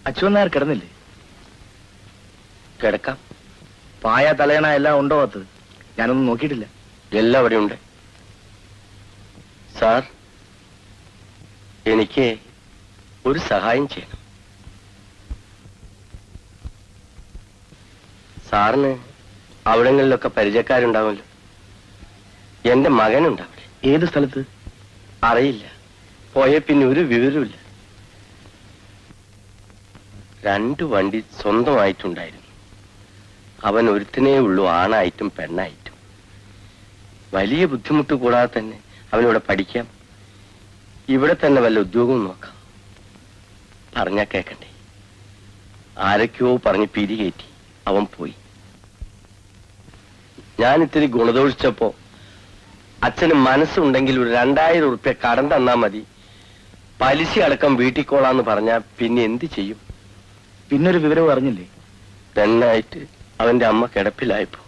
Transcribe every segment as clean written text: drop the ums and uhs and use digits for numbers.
അച്യുതൻ നായർ കിടന്നില്ലേ? കിടക്കാം. പായ തലയണ എല്ലാം ഉണ്ടോ അത്? ഞാനൊന്നും നോക്കിയിട്ടില്ല. എല്ലാം അവിടെ ഉണ്ട്. സാർ, എനിക്ക് ഒരു സഹായം ചെയ്യണം. സാറിന് അവിടങ്ങളിലൊക്കെ പരിചയക്കാരുണ്ടാവുമല്ലോ. എന്റെ മകനുണ്ട് അവിടെ. ഏത് സ്ഥലത്ത്? അറിയില്ല. പോയ പിന്നെ ഒരു വിവരമില്ല. 2 വണ്ടി സ്വന്തമായിട്ടുണ്ടായിരുന്നു. അവൻ ഒരുത്തനേ ഉള്ളൂ, ആണായിട്ടും പെണ്ണായിട്ടും. വലിയ ബുദ്ധിമുട്ട് കൂടാതെ തന്നെ അവനിവിടെ പഠിക്കാം. ഇവിടെ തന്നെ വല്ല ഉദ്യോഗവും നോക്കാം. പറഞ്ഞാ കേക്കണ്ടേ? ആരൊക്കെയോ പറഞ്ഞ് പിരികേറ്റി അവൻ പോയി. ഞാൻ ഇത്തിരി ഗുണദോഷിച്ചപ്പോ അച്ഛന് മനസ്സുണ്ടെങ്കിൽ ഒരു 2000 ഉറുപ്പ്യ കടം തന്നാ മതി, പലിശ അടക്കം വീട്ടിക്കോളാന്ന് പറഞ്ഞാ പിന്നെ എന്ത് ചെയ്യും? പിന്നൊരു വിവരവും അറിഞ്ഞില്ലേ? പെണ്ണായിട്ട് അവന്റെ അമ്മ കിടപ്പിലായപ്പോ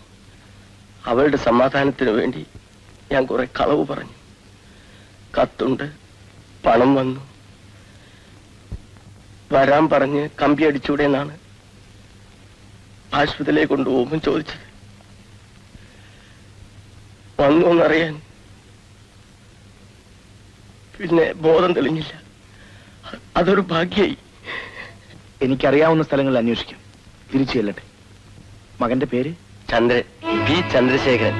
അവളുടെ സമാധാനത്തിന് വേണ്ടി ഞാൻ കുറെ കളവ് പറഞ്ഞു. കത്തുണ്ട്, പണം വന്നു, വരാൻ പറഞ്ഞ് കമ്പി അടിച്ചൂടെ എന്നാണ് ആശുപത്രിയിലേക്ക് കൊണ്ടുപോകുമ്പോൾ ചോദിച്ചത്. വന്നോന്നറിയാൻ പിന്നെ ബോധം തെളിഞ്ഞില്ല. അതൊരു ഭാഗ്യായി. എനിക്കറിയാവുന്ന സ്ഥലങ്ങളിൽ അന്വേഷിക്കാം. തിരിച്ചു ചെല്ലട്ടെ. മകന്റെ പേര്? പി. ചന്ദ്രശേഖരൻ.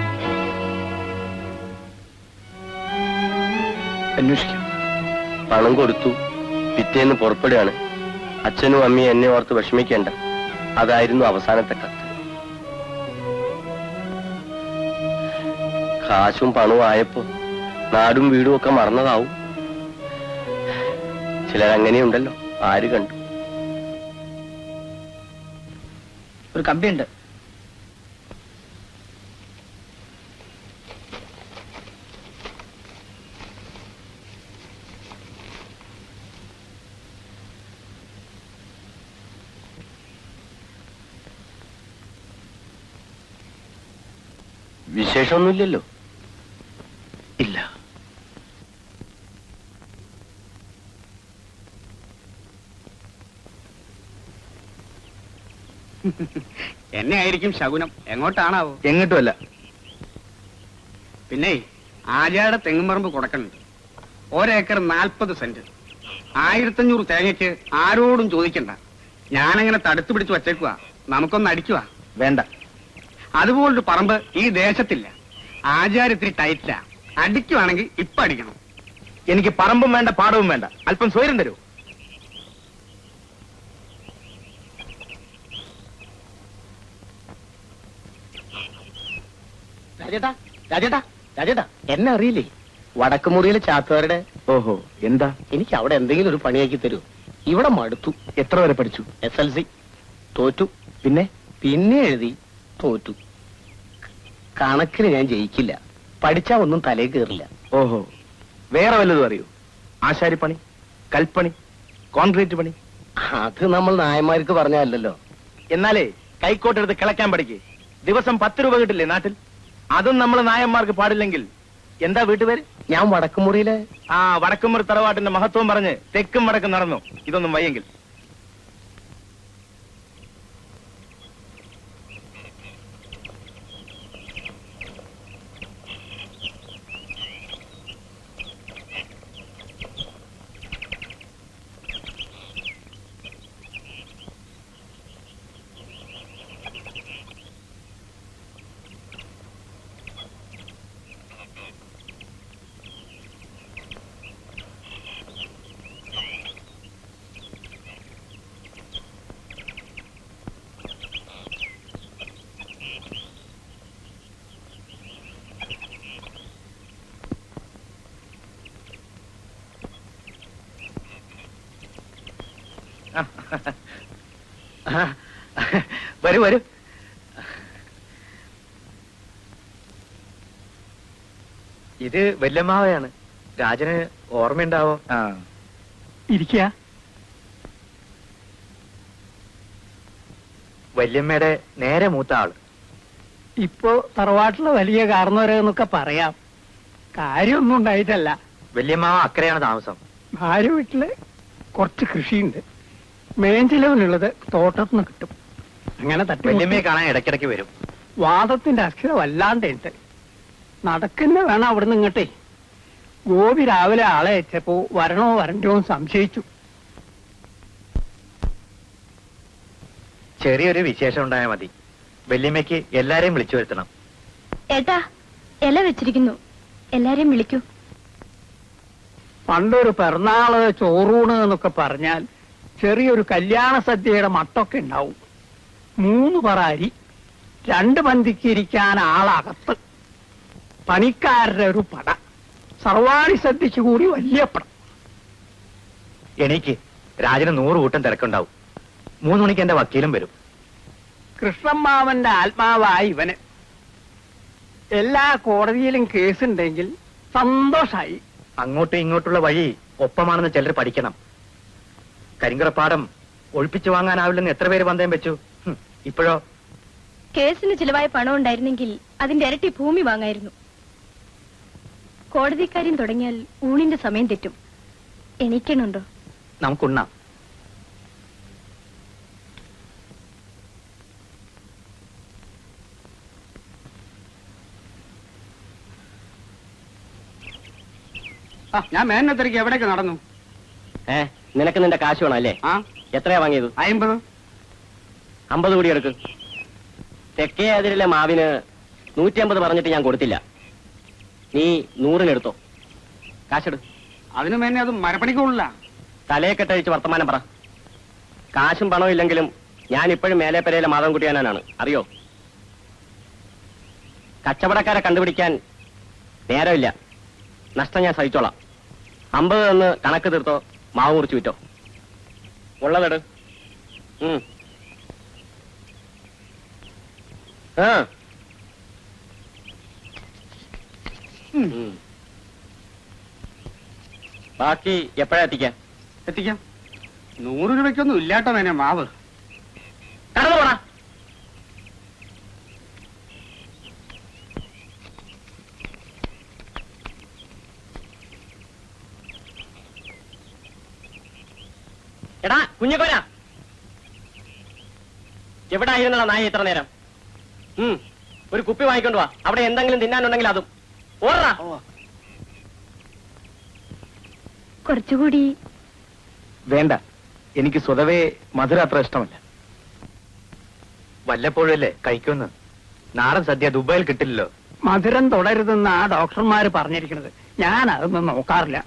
അന്വേഷിക്കാം. പണം കൊടുത്തു, പിറ്റേന്ന് പുറപ്പെടുകയാണ്. അച്ഛനും അമ്മയും എന്നെ ഓർത്ത് വിഷമിക്കേണ്ട. അതായിരുന്നു അവസാനത്തെ കത്ത്. കാശും പണവും ആയപ്പോ നാടും വീടും ഒക്കെ മറന്നതാവും. ചിലരങ്ങനെയുണ്ടല്ലോ, ആര് കണ്ടു? ഒരു കമ്പിയുണ്ട്. വിശേഷമൊന്നുമില്ലല്ലോ? ഇല്ല. എന്നെ ആയിരിക്കും ശകുനം. എങ്ങോട്ടാണാവോ? എങ്ങോട്ടുമല്ല. പിന്നെ ആര്യാടെ തെങ്ങുംപറമ്പ് കൊടുക്കണുണ്ട്. 1 ഏക്കർ 40 സെന്റ്. 1500 തേങ്ങയ്ക്ക് ആരോടും ചോദിക്കണ്ട. ഞാനങ്ങനെ തടുത്തു പിടിച്ച് വച്ചേക്കുക. നമുക്കൊന്ന് അടിക്കുക. വേണ്ട. അതുപോലൊരു പറമ്പ് ഈ ദേശത്തില്ല. ആചാര്യത്തിരി ടൈറ്റില്ല. അടിക്കുവാണെങ്കിൽ ഇപ്പൊ അടിക്കണം. എനിക്ക് പറമ്പും വേണ്ട, പാടവും വേണ്ട. അല്പം സ്വൈരം തരൂ. രാജേട്ടാ, രാജേട്ടാ, രാജേട്ടാ, എന്നെ അറിയില്ലേ? വടക്കുമുറിയിലെ ചാത്തുകാരുടെ. ഓഹോ, എന്താ? എനിക്ക് അവിടെ എന്തെങ്കിലും ഒരു പണിയാക്കി തരൂ. ഇവിടെ മടുത്തു. എത്ര വരെ പഠിച്ചു? SLC തോറ്റു. പിന്നെ എഴുതി തോറ്റു. കണക്കിന് ഞാൻ ജയിക്കില്ല. പഠിച്ചാ ഒന്നും തലേ കയറില്ല. ഓഹോ, വേറെ വല്ലതും അറിയൂ? ആശാരിപ്പണി, കൽപ്പണി, കോൺക്രീറ്റ് പണി? അത് നമ്മൾ നായന്മാർക്ക് പറഞ്ഞല്ലോ. എന്നാലേ കൈക്കോട്ടെടുത്ത് കിളയ്ക്കാൻ പഠിക്കേ. ദിവസം 10 രൂപ കിട്ടില്ലേ നാട്ടിൽ? അതും നമ്മൾ നായന്മാർക്ക് പാടില്ലെങ്കിൽ എന്താ വീട്ടുപേര്? ഞാൻ വടക്കുമുറിയിലെ വടക്കുമുറി തറവാട്ടിന്റെ മഹത്വം പറഞ്ഞ് തെക്കും വടക്കും നടന്നു. ഇതൊന്നും വയ്യെങ്കിൽ വരൂ വരൂ. ഇത് വല്യമ്മാവയാണ്. രാജന് ഓർമ്മയുണ്ടാവോ? ഇരിക്കുക. വല്യമ്മയുടെ നേരെ മൂത്ത ആള്. ഇപ്പോ തറവാട്ടിലെ വലിയ കാരണവരെന്നൊക്കെ പറയാം. കാര്യമൊന്നും ഉണ്ടായിട്ടല്ല. വല്യമ്മാവ അക്കരെയാണ് താമസം. ഭാര്യ വീട്ടില് കുറച്ച് കൃഷിയുണ്ട്. മേഞ്ചിലവിനുള്ളത് തോട്ടത്തിൽ നിന്ന് കിട്ടും. അങ്ങനെ വല്യമ്മയെ തട്ടി കാണാൻ ഇടയ്ക്കിടയ്ക്ക് വരും. വാദത്തിന്റെ അക്ഷരം വല്ലാണ്ടുണ്ട്. നടക്കുന്ന വേണം അവിടുന്ന് ഇങ്ങോട്ടേ. ഗോപി രാവിലെ ആളെ അയച്ചപ്പോ വരണോ വരണ്ടോ എന്ന് സംശയിച്ചു. ചെറിയൊരു വിശേഷം ഉണ്ടായാൽ മതി. വല്യമ്മയ്ക്ക് എല്ലാരെയും വിളിച്ചു വരുത്തണം. ഏട്ടാ, ഇല വെച്ചിരിക്കുന്നു, എല്ലാരെയും വിളിക്കൂ. പണ്ടൊരു പിറന്നാള് ചോറൂണ് എന്നൊക്കെ പറഞ്ഞാൽ ചെറിയൊരു കല്യാണ സദ്യയുടെ മട്ടൊക്കെ ഉണ്ടാവും. 3 പറ അരി, 2 പന്തിക്ക് ഇരിക്കാൻ ആളകത്ത്, പണിക്കാരുടെ ഒരു പട, സർവാണി സദ്യക്ക് കൂടി വലിയ പടം. എനിക്ക് രാജന് 100 കൂട്ടം തിരക്കുണ്ടാവും. 3 മണിക്ക് എന്റെ വക്കീലും വരും. കൃഷ്ണമ്മാവന്റെ ആത്മാവായി ഇവന്. എല്ലാ കോടതിയിലും കേസുണ്ടെങ്കിൽ സന്തോഷായി. അങ്ങോട്ടും ഇങ്ങോട്ടുള്ള വഴി ഒപ്പമാണെന്ന് ചിലർ പഠിക്കണം. കരിങ്കുറപ്പാടം ഒഴിപ്പിച്ചു വാങ്ങാനാവില്ലെന്ന് എത്ര പേര് പന്തയം വെച്ചു. ഇപ്പോഴോ കേസിന് ചിലവായ പണം ഉണ്ടായിരുന്നെങ്കിൽ അതിന്റെ ഇരട്ടി ഭൂമി വാങ്ങായിരുന്നു. കോടതിക്കാര്യം തുടങ്ങിയാൽ ഊണിന്റെ സമയം തെറ്റും. എണീക്കണുണ്ടോ? നമുക്കുണ്ണാം. ഞാൻ മേനത്തിരക്ക് എവിടേക്ക് നടന്നു? നിനക്ക് നിന്റെ കാശ് വേണം അല്ലേ? ആ, എത്രയാ വാങ്ങിയത്? 50. 50 കൂടി എടുക്ക്. തെക്കേ അതിരിലെ മാവിന് 150 പറഞ്ഞിട്ട് ഞാൻ കൊടുത്തില്ല. നീ 100-ന് എടുത്തോ. കാശെടു. അതിനു മേനെ അത് മരപ്പണിക്കുള്ള. തലയെ കെട്ടഴിച്ച് വർത്തമാനം പറ. കാശും പണവും ഇല്ലെങ്കിലും ഞാൻ ഇപ്പോഴും മേലേപ്പരയിലെ മാധവൻകുട്ടിയാനാണ്, അറിയോ? കച്ചവടക്കാരെ കണ്ടുപിടിക്കാൻ നേരമില്ല. നഷ്ടം ഞാൻ സഹിച്ചോളാം. 50 തന്ന് കണക്ക് തീർത്തോ, മാവ് മുറിച്ച് വിറ്റോ. ഉള്ളതെട്. ബാക്കി എപ്പോഴാ എത്തിക്കാൻ? എത്തിക്കാം. 100 രൂപയ്ക്കൊന്നും ഇല്ലാട്ടോ മേനെ മാവ്. കടന്നു പോടാ. എടാ കുഞ്ഞിക്കോര, എവിടെ ആയിരുന്നടാ നായ ഇത്ര നേരം? ഒരു കുപ്പി വാങ്ങിക്കൊണ്ട് വാ. അവിടെ എന്തെങ്കിലും തിന്നാനുണ്ടെങ്കിൽ അതും. ഓടാ. കുറച്ചുകൂടി. വേണ്ട, എനിക്ക് സ്വതവേ മധുര അത്ര ഇഷ്ടമല്ല. വല്ലപ്പോഴല്ലേ കഴിക്കുമെന്ന്. നാടൻ സദ്യ ദുബായിൽ കിട്ടില്ലല്ലോ. മധുരം തുടരുതെന്ന് ആ ഡോക്ടർമാര് പറഞ്ഞിരിക്കുന്നത്. ഞാൻ അതൊന്നും നോക്കാറില്ല.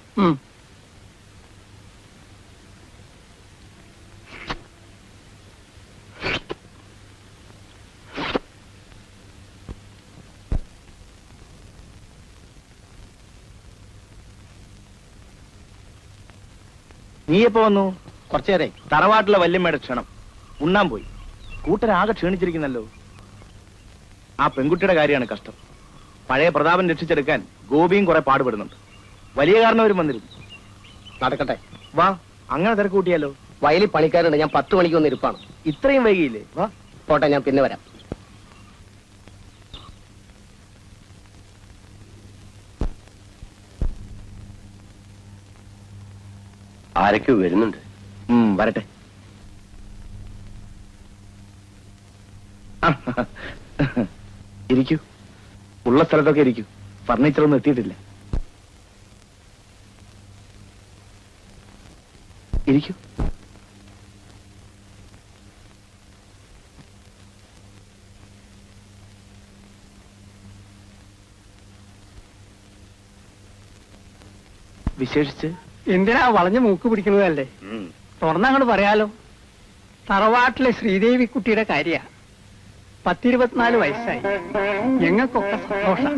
നീ എപ്പോ വന്നു? കുറച്ചേരെ. തറവാട്ടിലെ വല്യമ്മയുടെ ക്ഷണം. ഉണ്ണാൻ പോയി. കൂട്ടരാകെ ക്ഷീണിച്ചിരിക്കുന്നല്ലോ. ആ പെൺകുട്ടിയുടെ കാര്യമാണ് കഷ്ടം. പഴയ പ്രതാപൻ രക്ഷിച്ചെടുക്കാൻ ഗോപിയും കുറെ പാടുപെടുന്നുണ്ട്. വലിയ കാരണവരും വന്നിരുന്നു. നടക്കട്ടെ, വാ, അങ്ങനെ തിരക്ക് കൂട്ടിയാലോ? വയലിൽ പണിക്കാരുണ്ട്. ഞാൻ 10 മണിക്ക് വന്ന് ഇരിപ്പാണ്. ഇത്രയും വൈകിയില്ലേ? വാ. പോട്ടെ, ഞാൻ പിന്നെ വരാം. ആരൊക്കെ വരുന്നുണ്ട്? വരട്ടെ. ഇരിക്കൂ. ഉള്ള സ്ഥലത്തൊക്കെ ഇരിക്കൂ. ഫർണിച്ചറൊന്നും എത്തിയിട്ടില്ല. ഇരിക്കൂ. വിശേഷിച്ച് എന്തിനാ വളഞ്ഞു മൂക്ക് പിടിക്കുന്നതല്ലേ? തുറന്നങ്ങോട്ട് പറയാലോ. തറവാട്ടിലെ ശ്രീദേവി കുട്ടിയുടെ കാര്യ. 10-24 വയസ്സായി. ഞങ്ങൾക്കൊക്കെ സന്തോഷം.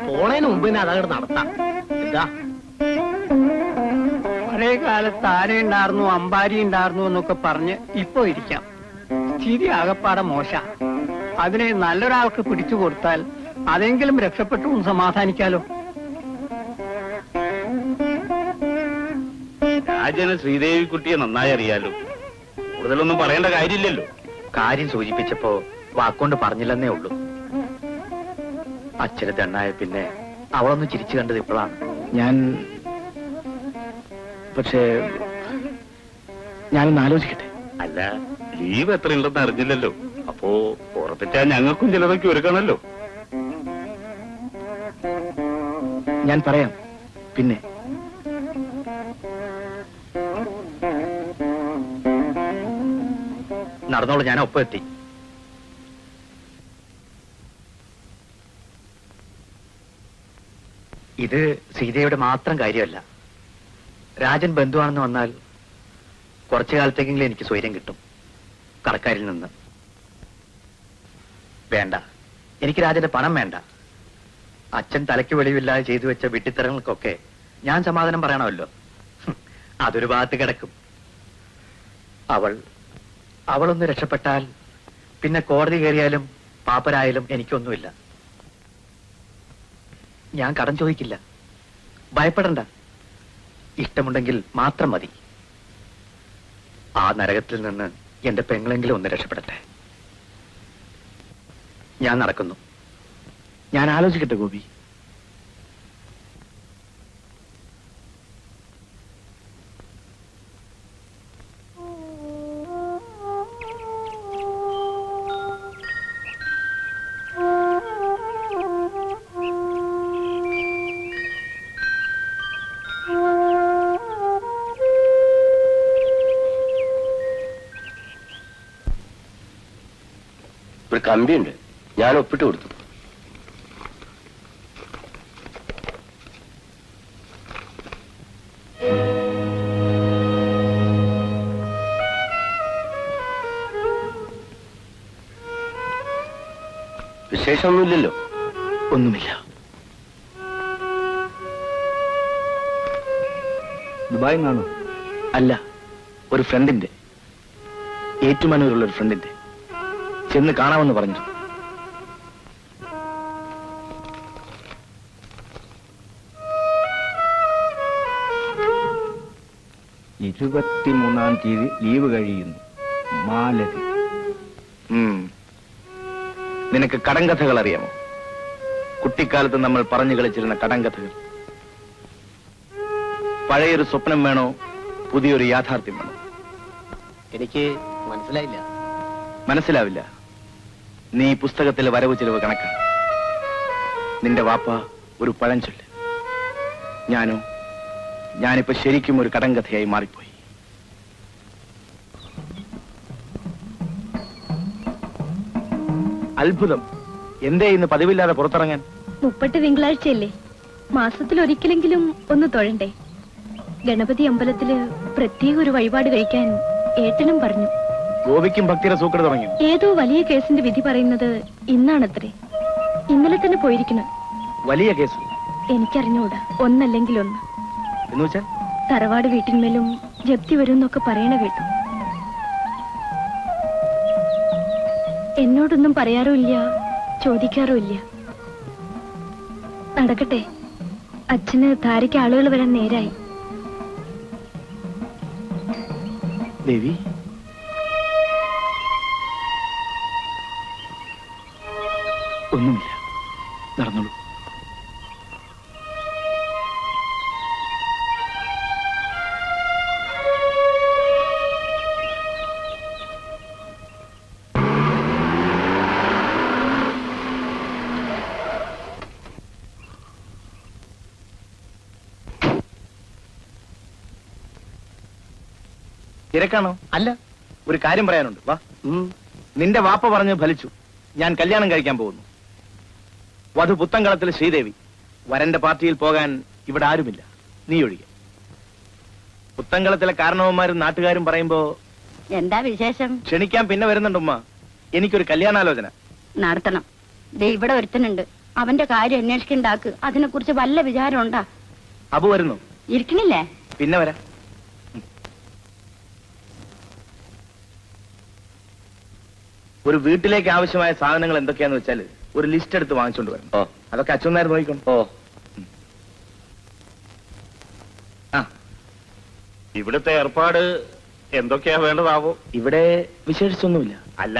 പോണേന് മുമ്പ് തന്നെ അതങ്ങോട്ട് നടത്താം. പഴയ കാലത്ത് ആന ഉണ്ടായിരുന്നു, അമ്പാരി ഉണ്ടായിരുന്നു എന്നൊക്കെ പറഞ്ഞ് ഇപ്പൊ ഇരിക്കാം. സ്ഥിതി ആകപ്പാടെ മോശ. അതിനെ നല്ലൊരാൾക്ക് പിടിച്ചു കൊടുത്താൽ അതെങ്കിലും രക്ഷപ്പെട്ടു സമാധാനിക്കാലോ. രാജന് ശ്രീദേവി കുട്ടിയെ നന്നായി അറിയാലോ. കൂടുതലൊന്നും പറയേണ്ട കാര്യമില്ലല്ലോ. കാര്യം സൂചിപ്പിച്ചപ്പോ വാക്കുകൊണ്ട് പറഞ്ഞില്ലെന്നേ ഉള്ളൂ. അച്ഛന് തെണ്ണായ പിന്നെ അവളൊന്ന് ചിരിച്ചു കണ്ടത് ഇപ്പോഴാണ്. ഞാൻ പക്ഷേ ഞാനൊന്ന് ആലോചിക്കട്ടെ. അല്ല, ലീവ് എത്ര ഉണ്ടെന്ന് അറിഞ്ഞില്ലല്ലോ. അപ്പോ ഉറപ്പിച്ചാൽ ഞങ്ങൾക്കും ചിലതൊക്കെ ഒരുക്കണല്ലോ. ഞാൻ പറയാം. പിന്നെ നടന്നോളൂ, ഞാൻ ഒപ്പം എത്തി. ഇത് സീതയുടെ മാത്രം കാര്യമല്ല. രാജൻ ബന്ധുവാണെന്ന് വന്നാൽ കുറച്ചു കാലത്തേക്കെങ്കിലും എനിക്ക് സ്വൈര്യം കിട്ടും കടക്കാരിൽ നിന്ന്. വേണ്ട, എനിക്ക് രാജന്റെ പണം വേണ്ട. അച്ഛൻ തലയ്ക്ക് വെളിവില്ലാതെ ചെയ്തു വെച്ച വിട്ടിത്തരങ്ങൾക്കൊക്കെ ഞാൻ സമാധാനം പറയണമല്ലോ. അതൊരു ഭാഗത്ത് കിടക്കും. അവളൊന്ന് രക്ഷപ്പെട്ടാൽ പിന്നെ കോടതി കയറിയാലും പാപ്പരായാലും എനിക്കൊന്നുമില്ല. ഞാൻ കടം ചോദിക്കില്ല, ഭയപ്പെടണ്ട. ഇഷ്ടമുണ്ടെങ്കിൽ മാത്രം മതി. ആ നരകത്തിൽ നിന്ന് എന്റെ പെങ്ങളെങ്കിലും ഒന്ന് രക്ഷപ്പെടട്ടെ. ഞാൻ നടക്കുന്നു. ഞാൻ ആലോചിക്കട്ടെ ഗോപി. ഒരു കമ്പിയുണ്ട്, ഞാൻ ഒപ്പിട്ട് കൊടുത്തു. വിശേഷമൊന്നുമില്ലല്ലോ? ഒന്നുമില്ല. ദുബായിൽ നിന്നാണോ? അല്ല, ഒരു ഫ്രണ്ടിന്റെ, ഏറ്റുമാനൂരുള്ള ഒരു ഫ്രണ്ടിന്റെ. ചെന്ന് കാണാമെന്ന് പറഞ്ഞു. ഇരുപത്തിമൂന്നാം തീയതി ലീവ് കഴിയുന്നു. മാലതി. നിനക്ക് കടങ്കഥകൾ അറിയാമോ? കുട്ടിക്കാലത്ത് നമ്മൾ പറഞ്ഞു കളിച്ചിരുന്ന കടങ്കഥകൾ. പഴയൊരു സ്വപ്നം വേണോ, പുതിയൊരു യാഥാർത്ഥ്യം വേണോ? എനിക്ക് മനസ്സിലായില്ല. മനസ്സിലാവില്ല. നീ പുസ്തകത്തിലെ വരവ് ചെലവ് കണക്കാണ്. നിന്റെ വാപ്പ ഒരു പഴഞ്ചൊല്ല്. ഞാനിപ്പോ ശരിക്കും ഒരു കടങ്കഥയായി മാറിപ്പോയി. അത്ഭുതം. എന്തേ ഇന്ന് പതിവില്ലാതെ പുറത്തിറങ്ങാൻ? 30 തിങ്കളാഴ്ചയല്ലേ, മാസത്തിൽ ഒരിക്കലെങ്കിലും ഒന്ന് തൊഴണ്ടേ? ഗണപതി അമ്പലത്തില് പ്രത്യേക ഒരു വഴിപാട് കഴിക്കാൻ ഏട്ടനും പറഞ്ഞു. ഗോപിക്കും ഭക്തിയുടെ സൂക്കട് തുടങ്ങി. ഏതോ വലിയ കേസിന്റെ വിധി പറയുന്നത് ഇന്നാണത്രേ. ഇന്നലെ തന്നെ പോയിരിക്കണം. വലിയ കേസ്? എനിക്കറിഞ്ഞൂടാ. ഒന്നല്ലെങ്കിൽ ഒന്ന്. എന്ന് വെച്ചാൽ തറവാട് വീട്ടിന്മേലും ജപ്തി വരും എന്നൊക്കെ പറയണ കേട്ടു. എന്നോടൊന്നും പറയാറുമില്ല, ചോദിക്കാറുമില്ല. നടക്കട്ടെ, അച്ഛന് ധാരയ്ക്ക് ആളുകൾ വരാൻ നേരായി. ദേവി, ഒന്നുമില്ല, നടന്നോളൂ. തിരക്കാണോ? അല്ല, ഒരു കാര്യം പറയാനുണ്ട്. വാ. നിന്റെ വാപ്പ പറഞ്ഞ് ഫലിച്ചു. ഞാൻ കല്യാണം കഴിക്കാൻ പോകുന്നു. വധു പുത്തങ്കളത്തിൽ ശ്രീദേവി. വരന്റെ പാർട്ടിയിൽ പോകാൻ ഇവിടെ ആരുമില്ല, നീ ഒഴികെ. പുത്തങ്കളത്തിലെ കാരണവന്മാരും നാട്ടുകാരും പറയുമ്പോ എന്താ വിശേഷം? ക്ഷണിക്കാൻ പിന്നെ വരുന്നുണ്ടുമ്മ. എനിക്കൊരു കല്യാണാലോചന നടത്തണം. ദേ ഇവിടെ ഒരുത്തനുണ്ട്, അവന്റെ കാര്യം അന്വേഷിക്കണ്ടാക്ക്. അതിനെ കുറിച്ച് വല്ല വിചാരം ഉണ്ടാ? അബു വരുന്നു. ഇരിക്കണില്ലേ? പിന്നെ വരാം. ഒരു വീട്ടിലേക്ക് ആവശ്യമായ സാധനങ്ങൾ എന്തൊക്കെയാന്ന് വെച്ചാൽ ഒരു ലിസ്റ്റ് എടുത്ത് വാങ്ങിച്ചോണ്ട് വരണം. അതൊക്കെ അച്ഛനായിരുന്നു നോക്കിക്കോണം. ഇവിടുത്തെ ഏർപ്പാട് എന്തൊക്കെയാ വേണ്ടതാവോ? ഇവിടെ വിശേഷിച്ചൊന്നുമില്ല. അല്ല,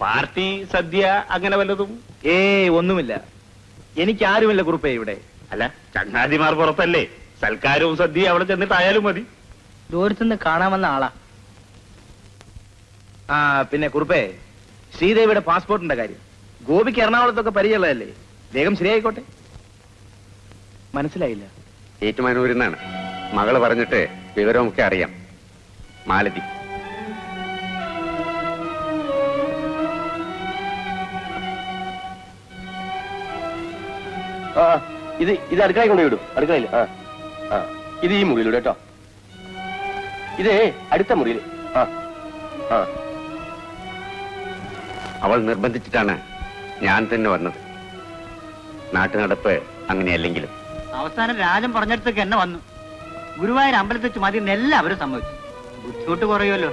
പാർട്ടി സദ്യ അങ്ങനെ വല്ലതും? ഒന്നുമില്ല. എനിക്ക് ആരുമില്ല കുറുപ്പേ ഇവിടെ. അല്ല, ചങ്ങാതിമാർ പുറത്തല്ലേ, സൽക്കാരവും സദ്യ അവിടെ ചെന്നിട്ടായാലും മതി. ദൂരത്തുനിന്ന് കാണാമെന്ന ആളാ. ആ പിന്നെ കുറുപ്പേ, ശ്രീദേവിയുടെ പാസ്പോർട്ടിന്റെ കാര്യം ഗോപിക്ക് എറണാകുളത്തൊക്കെ പരിചയമുള്ളതല്ലേ, വേഗം ശരിയായിക്കോട്ടെ. മനസ്സിലായില്ല. ഏറ്റുമാനൂരിൽ നിന്നാണ്. മകള് പറഞ്ഞിട്ട് വിവരമൊക്കെ അറിയാം. മാലതി. ആ ഇത് അടുക്കളയിൽ കൊണ്ട് വിടും. അടുക്കളയിൽ. ആ ആ ഇത് ഈ മുറിയിലൂടെ കേട്ടോ. ഇത് അടുത്ത മുറിയിൽ. ആ ആ അവൾ നിർബന്ധിച്ചിട്ടാണ് ഞാൻ തന്നെ വന്നത്. നാട്ടുനടപ്പ് അങ്ങനെയല്ലെങ്കിലും. അവസാനം രാജൻ പറഞ്ഞിടത്തേക്ക് എന്നെ വന്നു. ഗുരുവായൂർ അമ്പലത്തിൽ വെച്ച് മതി എന്നെല്ലാവരും സമ്മതിച്ചു. ബുദ്ധിമുട്ട് കുറയുമല്ലോ.